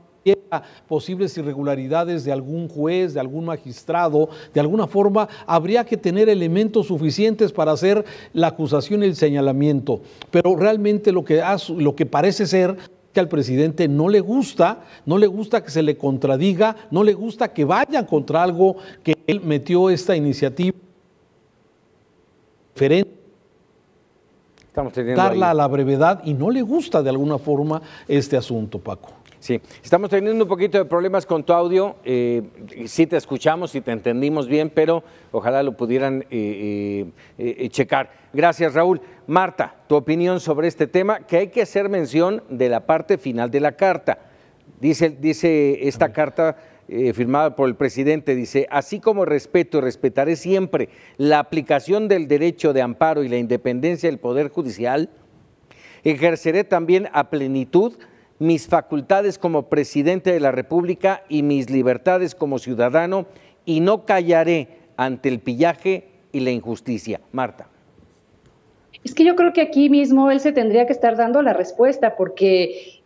posibles irregularidades de algún juez, de algún magistrado, de alguna forma habría que tener elementos suficientes para hacer la acusación y el señalamiento. Pero realmente lo que parece ser que al presidente no le gusta que se le contradiga, no le gusta que vayan contra algo que él metió esta iniciativa diferente, darla a la brevedad, y no le gusta de alguna forma este asunto, Paco. Sí, estamos teniendo un poquito de problemas con tu audio, sí te escuchamos, sí te entendimos bien, pero ojalá lo pudieran checar. Gracias, Raúl. Marta, tu opinión sobre este tema, que hay que hacer mención de la parte final de la carta. Dice esta carta firmada por el presidente, dice, así como respeto y respetaré siempre la aplicación del derecho de amparo y la independencia del Poder Judicial, ejerceré también a plenitud mis facultades como presidente de la República y mis libertades como ciudadano, y no callaré ante el pillaje y la injusticia. Marta. Es que yo creo que aquí mismo él se tendría que estar dando la respuesta, porque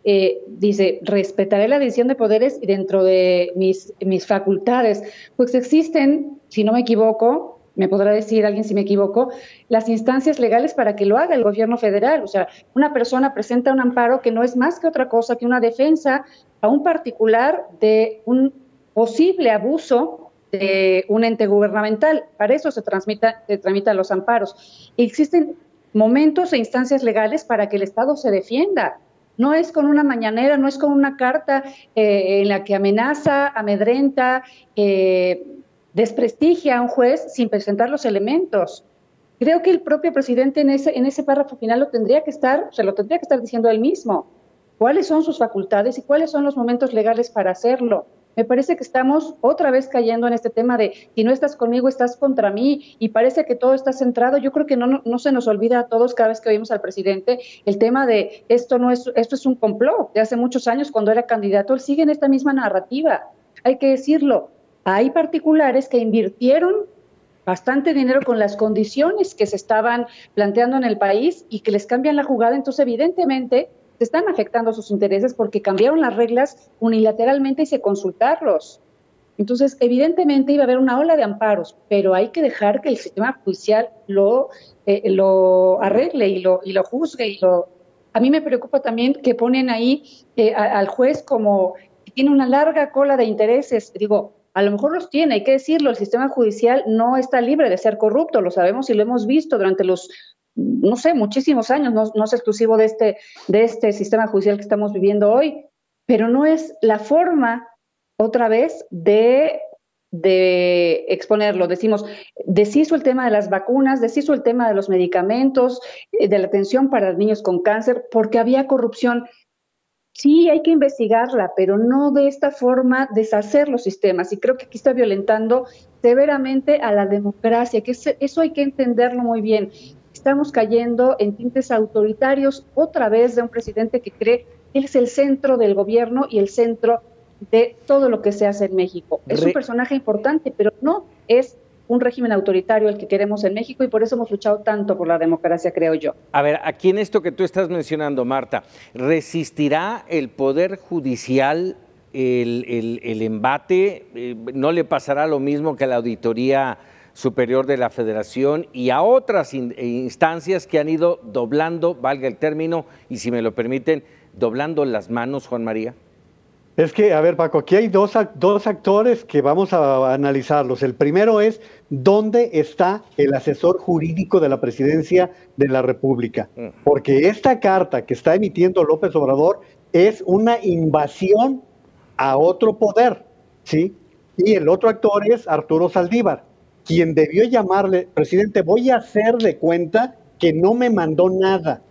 dice, respetaré la división de poderes y dentro de mis facultades. Pues existen, si no me equivoco, me podrá decir alguien si me equivoco, las instancias legales para que lo haga el gobierno federal. O sea, una persona presenta un amparo que no es más que otra cosa que una defensa a un particular de un posible abuso de un ente gubernamental. Para eso se tramitan los amparos. Existen momentos e instancias legales para que el Estado se defienda. No es con una mañanera, no es con una carta en la que amenaza, amedrenta, desprestigia a un juez sin presentar los elementos. Creo que el propio presidente en ese párrafo final se lo tendría que estar diciendo él mismo. ¿Cuáles son sus facultades y cuáles son los momentos legales para hacerlo? Me parece que estamos otra vez cayendo en este tema de si no estás conmigo, estás contra mí, y parece que todo está centrado. Yo creo que no se nos olvida a todos cada vez que oímos al presidente el tema de esto es un complot de hace muchos años cuando era candidato. Él sigue en esta misma narrativa. Hay que decirlo. Hay particulares que invirtieron bastante dinero con las condiciones que se estaban planteando en el país y que les cambian la jugada, entonces evidentemente se están afectando sus intereses porque cambiaron las reglas unilateralmente y sin consultarlos. Entonces, evidentemente iba a haber una ola de amparos, pero hay que dejar que el sistema judicial lo arregle y lo juzgue. A mí me preocupa también que ponen ahí al juez como que tiene una larga cola de intereses. Digo, a lo mejor los tiene, hay que decirlo, el sistema judicial no está libre de ser corrupto, lo sabemos y lo hemos visto durante los, no sé, muchísimos años, no es exclusivo de este sistema judicial que estamos viviendo hoy, pero no es la forma, otra vez, de exponerlo. Decimos, deshizo el tema de las vacunas, deshizo el tema de los medicamentos, de la atención para niños con cáncer, porque había corrupción. Sí, hay que investigarla, pero no de esta forma deshacer los sistemas. Y creo que aquí está violentando severamente a la democracia, que eso hay que entenderlo muy bien. Estamos cayendo en tintes autoritarios otra vez de un presidente que cree que él es el centro del gobierno y el centro de todo lo que se hace en México. Es un personaje importante, pero no es un régimen autoritario el que queremos en México, y por eso hemos luchado tanto por la democracia, creo yo. A ver, aquí en esto que tú estás mencionando, Marta, ¿resistirá el Poder Judicial el embate, no le pasará lo mismo que a la Auditoría Superior de la Federación y a otras instancias que han ido doblando, valga el término, y si me lo permiten, doblando las manos, Juan María. Es que, a ver, Paco, aquí hay dos actores que vamos a analizarlos. El primero es dónde está el asesor jurídico de la Presidencia de la República. Porque esta carta que está emitiendo López Obrador es una invasión a otro poder, ¿sí? Y el otro actor es Arturo Saldívar, quien debió llamarle: presidente, voy a hacer de cuenta que no me mandó nada,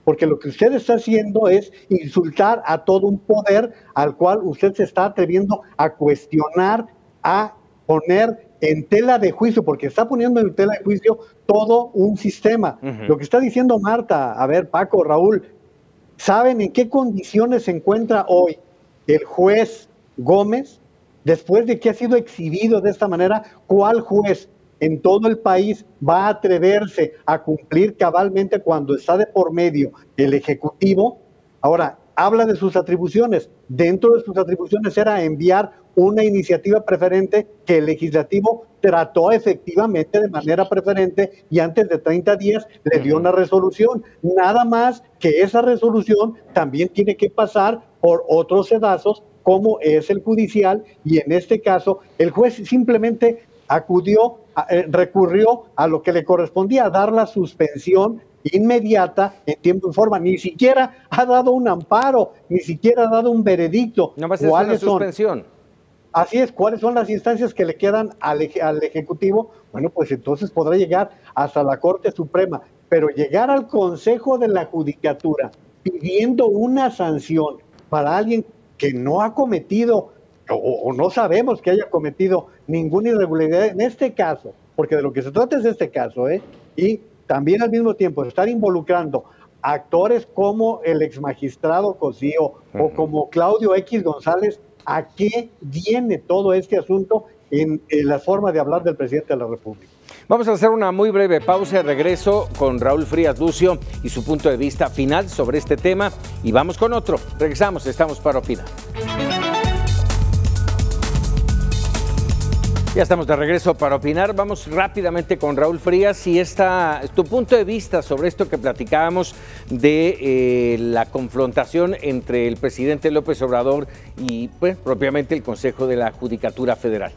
porque lo que usted está haciendo es insultar a todo un poder al cual usted se está atreviendo a cuestionar, a poner en tela de juicio, porque está poniendo en tela de juicio todo un sistema. Lo que está diciendo Marta, a ver, Paco, Raúl, ¿saben en qué condiciones se encuentra hoy el juez Gómez después de que ha sido exhibido de esta manera? ¿Cuál juez en todo el país va a atreverse a cumplir cabalmente cuando está de por medio el Ejecutivo? Ahora, habla de sus atribuciones. Dentro de sus atribuciones era enviar una iniciativa preferente que el Legislativo trató efectivamente de manera preferente y antes de 30 días le dio una resolución. Nada más que esa resolución también tiene que pasar por otros sedazos, como es el judicial, y en este caso el juez simplemente recurrió a lo que le correspondía, dar la suspensión inmediata en tiempo y forma. Ni siquiera ha dado un amparo, ni siquiera ha dado un veredicto. No más es una suspensión. Así es, ¿cuáles son las instancias que le quedan al Ejecutivo? Bueno, pues entonces podrá llegar hasta la Corte Suprema, pero llegar al Consejo de la Judicatura pidiendo una sanción para alguien que no ha cometido o no sabemos que haya cometido ninguna irregularidad en este caso, porque de lo que se trata es de este caso, y también al mismo tiempo estar involucrando actores como el exmagistrado Cosío o como Claudio X González. ¿A qué viene todo este asunto en la forma de hablar del presidente de la República? Vamos a hacer una muy breve pausa y regreso con Raúl Frías Lucio y su punto de vista final sobre este tema, y vamos con otro. Regresamos, estamos para opinar. Ya estamos de regreso para opinar. Vamos rápidamente con Raúl Frías y tu punto de vista sobre esto que platicábamos de la confrontación entre el presidente López Obrador y pues, propiamente el Consejo de la Judicatura Federal.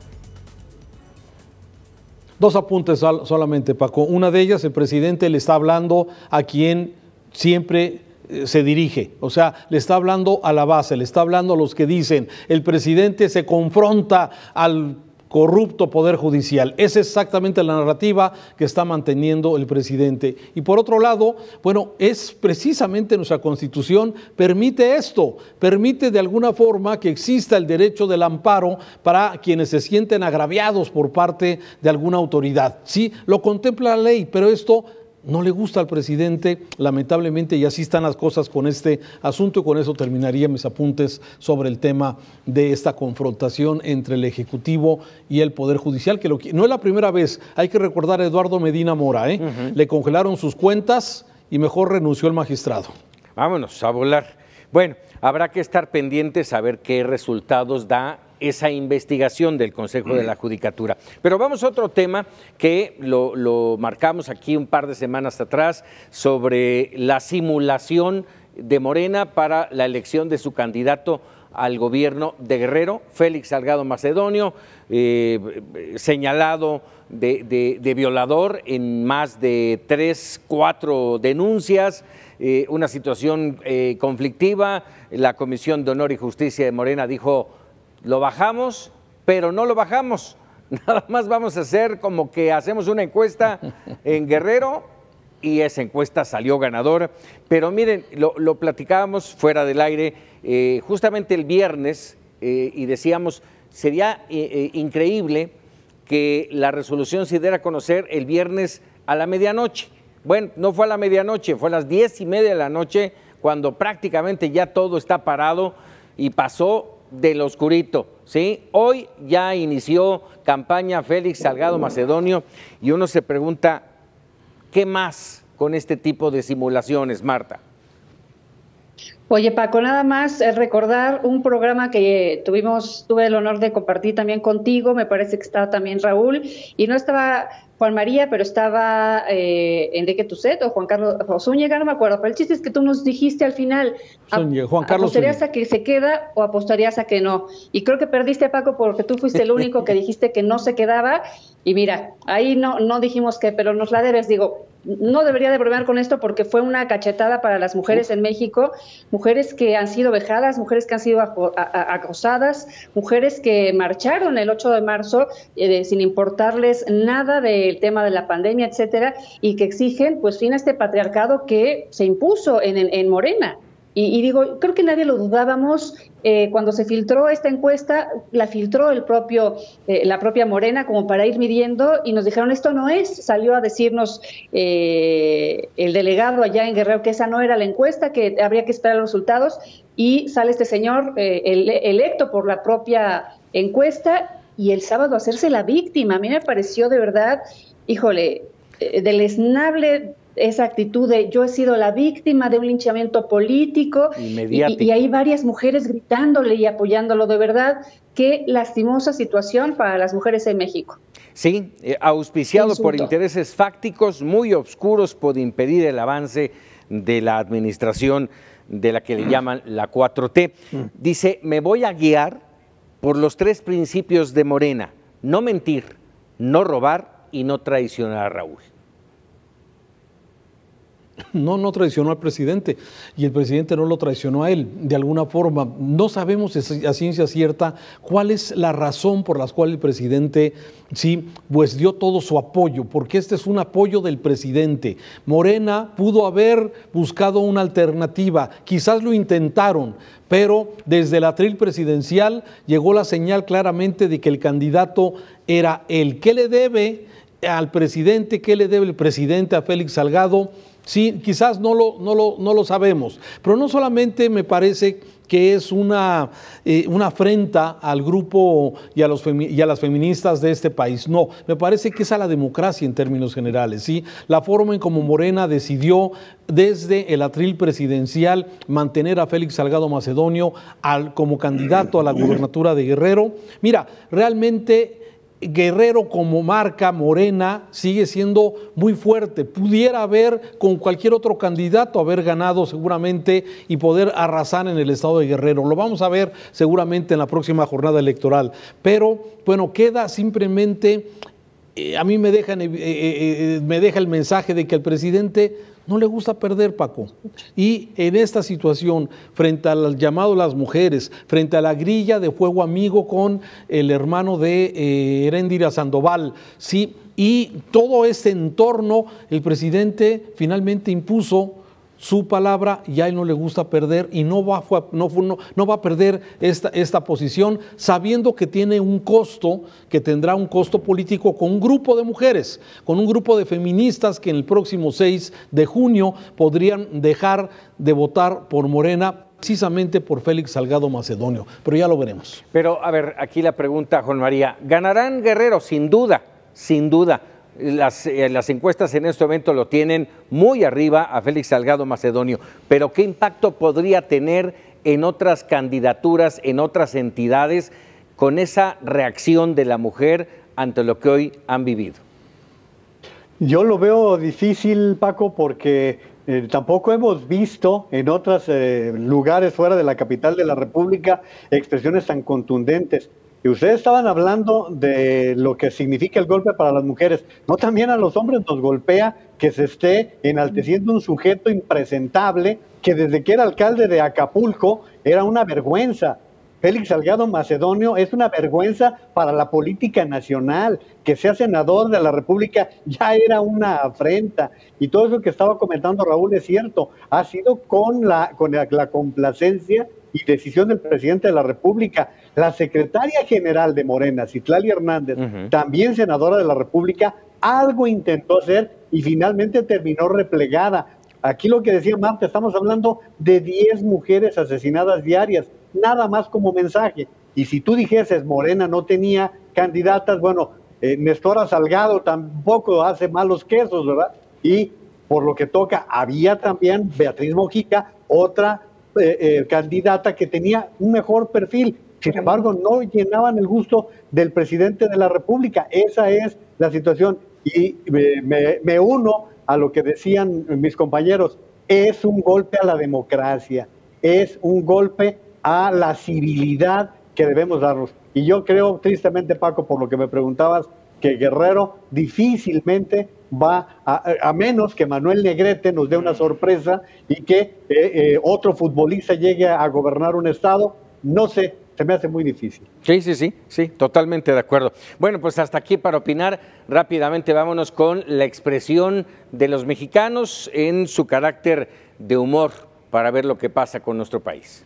Dos apuntes solamente, Paco. Una de ellas, el presidente le está hablando a quien siempre se dirige, o sea, le está hablando a la base, le está hablando a los que dicen, el presidente se confronta al corrupto Poder Judicial. Esa es exactamente la narrativa que está manteniendo el presidente. Y por otro lado, bueno, es precisamente nuestra Constitución permite esto, permite de alguna forma que exista el derecho del amparo para quienes se sienten agraviados por parte de alguna autoridad. Sí, lo contempla la ley, pero esto no le gusta al presidente, lamentablemente, y así están las cosas con este asunto, y con eso terminaría mis apuntes sobre el tema de esta confrontación entre el Ejecutivo y el Poder Judicial, que no es la primera vez. Hay que recordar a Eduardo Medina Mora, le congelaron sus cuentas y mejor renunció el magistrado. Vámonos a volar. Bueno, habrá que estar pendientes a ver qué resultados da esa investigación del Consejo de la Judicatura. Pero vamos a otro tema que lo marcamos aquí un par de semanas atrás, sobre la simulación de Morena para la elección de su candidato al gobierno de Guerrero, Félix Salgado Macedonio, señalado de violador en más de 3, 4 denuncias, una situación conflictiva. La Comisión de Honor y Justicia de Morena dijo: lo bajamos, pero no lo bajamos. Nada más vamos a hacer como que hacemos una encuesta en Guerrero y esa encuesta salió ganador. Pero miren, lo platicábamos fuera del aire justamente el viernes y decíamos, sería increíble que la resolución se diera a conocer el viernes a la medianoche. Bueno, no fue a la medianoche, fue a las 10:30 de la noche, cuando prácticamente ya todo está parado y pasó del oscurito, ¿sí? Hoy ya inició campaña Félix Salgado Macedonio y uno se pregunta, ¿qué más con este tipo de simulaciones, Marta? Oye, Paco, nada más recordar un programa que tuve el honor de compartir también contigo, me parece que estaba también Raúl, y no estaba Juan María, pero estaba Enrique Tucet o Juan Carlos o Zúñiga, no me acuerdo, pero el chiste es que tú nos dijiste al final, Juan Carlos ¿apostarías Zúñiga a que se queda o apostarías a que no? Y creo que perdiste, Paco, porque tú fuiste el único que dijiste que no se quedaba, y mira, ahí no dijimos que, pero nos la debes, digo, no debería de bromear con esto porque fue una cachetada para las mujeres en México, mujeres que han sido vejadas, mujeres que han sido acosadas, mujeres que marcharon el 8 de marzo sin importarles nada del tema de la pandemia, etcétera, y que exigen pues fin a este patriarcado que se impuso en Morena. Y digo, creo que nadie lo dudábamos. Cuando se filtró esta encuesta, la filtró la propia Morena como para ir midiendo y nos dijeron esto no es, salió a decirnos el delegado allá en Guerrero que esa no era la encuesta, que habría que esperar los resultados y sale este señor electo por la propia encuesta y el sábado hacerse la víctima. A mí me pareció de verdad, híjole, deleznable esa actitud de yo he sido la víctima de un linchamiento político y hay varias mujeres gritándole y apoyándolo. De verdad, qué lastimosa situación para las mujeres en México. Sí, auspiciado por intereses fácticos muy oscuros por impedir el avance de la administración de la que le llaman la 4T. Dice, me voy a guiar por los 3 principios de Morena, no mentir, no robar y no traicionar a Raúl. No traicionó al presidente y el presidente no lo traicionó a él de alguna forma. No sabemos a ciencia cierta cuál es la razón por la cual el presidente pues dio todo su apoyo, porque este es un apoyo del presidente. Morena pudo haber buscado una alternativa, quizás lo intentaron, pero desde el atril presidencial llegó la señal claramente de que el candidato era él. ¿Qué le debe al presidente? ¿Qué le debe el presidente a Félix Salgado? Sí, quizás no lo sabemos, pero no solamente me parece que es una afrenta al grupo y a las feministas de este país. No, me parece que es a la democracia en términos generales, ¿sí? La forma en como Morena decidió desde el atril presidencial mantener a Félix Salgado Macedonio como candidato a la gubernatura de Guerrero. Mira, realmente Guerrero como marca Morena sigue siendo muy fuerte. Pudiera haber con cualquier otro candidato haber ganado seguramente y poder arrasar en el estado de Guerrero. Lo vamos a ver seguramente en la próxima jornada electoral. Pero bueno, queda simplemente, a mí me deja el mensaje de que al presidente no le gusta perder, Paco. Y en esta situación, frente al llamado a las mujeres, frente a la grilla de fuego amigo con el hermano de Heréndira Sandoval, ¿sí? Y todo este entorno, el presidente finalmente impuso su palabra y a él no le gusta perder y no va a perder esta posición, sabiendo que tiene un costo, que tendrá un costo político con un grupo de mujeres, con un grupo de feministas que en el próximo 6 de junio podrían dejar de votar por Morena precisamente por Félix Salgado Macedonio, pero ya lo veremos. Pero a ver, aquí la pregunta, Juan María, ¿ganarán Guerrero? Sin duda, sin duda. Las encuestas en este momento lo tienen muy arriba a Félix Salgado Macedonio, pero ¿qué impacto podría tener en otras candidaturas, en otras entidades, con esa reacción de la mujer ante lo que hoy han vivido? Yo lo veo difícil, Paco, porque tampoco hemos visto en otros lugares fuera de la capital de la República expresiones tan contundentes. Y ustedes estaban hablando de lo que significa el golpe para las mujeres. No, también a los hombres nos golpea que se esté enalteciendo un sujeto impresentable que desde que era alcalde de Acapulco era una vergüenza. Félix Salgado Macedonio es una vergüenza para la política nacional. Que sea senador de la República ya era una afrenta. Y todo eso que estaba comentando Raúl es cierto. Ha sido con la complacencia y decisión del presidente de la República. La secretaria general de Morena, Citlali Hernández, también senadora de la República, algo intentó hacer y finalmente terminó replegada. Aquí lo que decía Marta, estamos hablando de 10 mujeres asesinadas diarias, nada más como mensaje. Y si tú dijeses Morena no tenía candidatas, bueno, Nestora Salgado tampoco hace malos quesos, ¿verdad? Y por lo que toca, había también Beatriz Mojica, otra candidata que tenía un mejor perfil. Sin embargo, no llenaban el gusto del presidente de la República. Esa es la situación. Y me uno a lo que decían mis compañeros. Es un golpe a la democracia, es un golpe a la civilidad que debemos darnos. Y yo creo, tristemente, Paco, por lo que me preguntabas, que Guerrero difícilmente va, a menos que Manuel Negrete nos dé una sorpresa y que otro futbolista llegue a gobernar un estado. No sé, se me hace muy difícil. Sí, totalmente de acuerdo. Bueno, pues hasta aquí para opinar. Rápidamente vámonos con la expresión de los mexicanos en su carácter de humor para ver lo que pasa con nuestro país.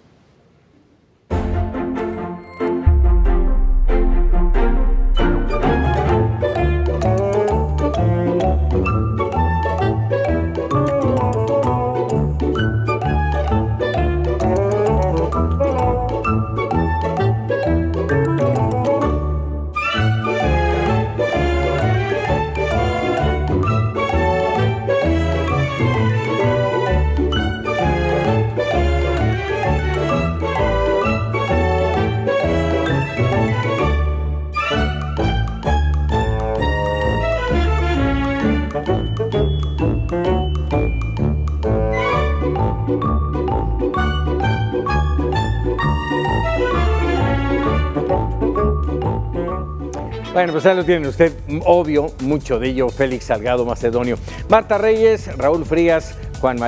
Bueno, pues ahí lo tienen usted, obvio, mucho de ello, Félix Salgado Macedonio. Marta Reyes, Raúl Frías, Juan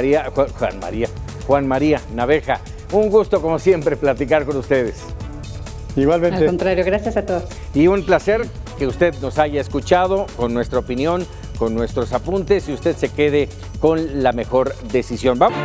María Naveja. Un gusto, como siempre, platicar con ustedes. Igualmente. Al contrario, gracias a todos. Y un placer que usted nos haya escuchado con nuestra opinión, con nuestros apuntes y usted se quede con la mejor decisión. Vamos.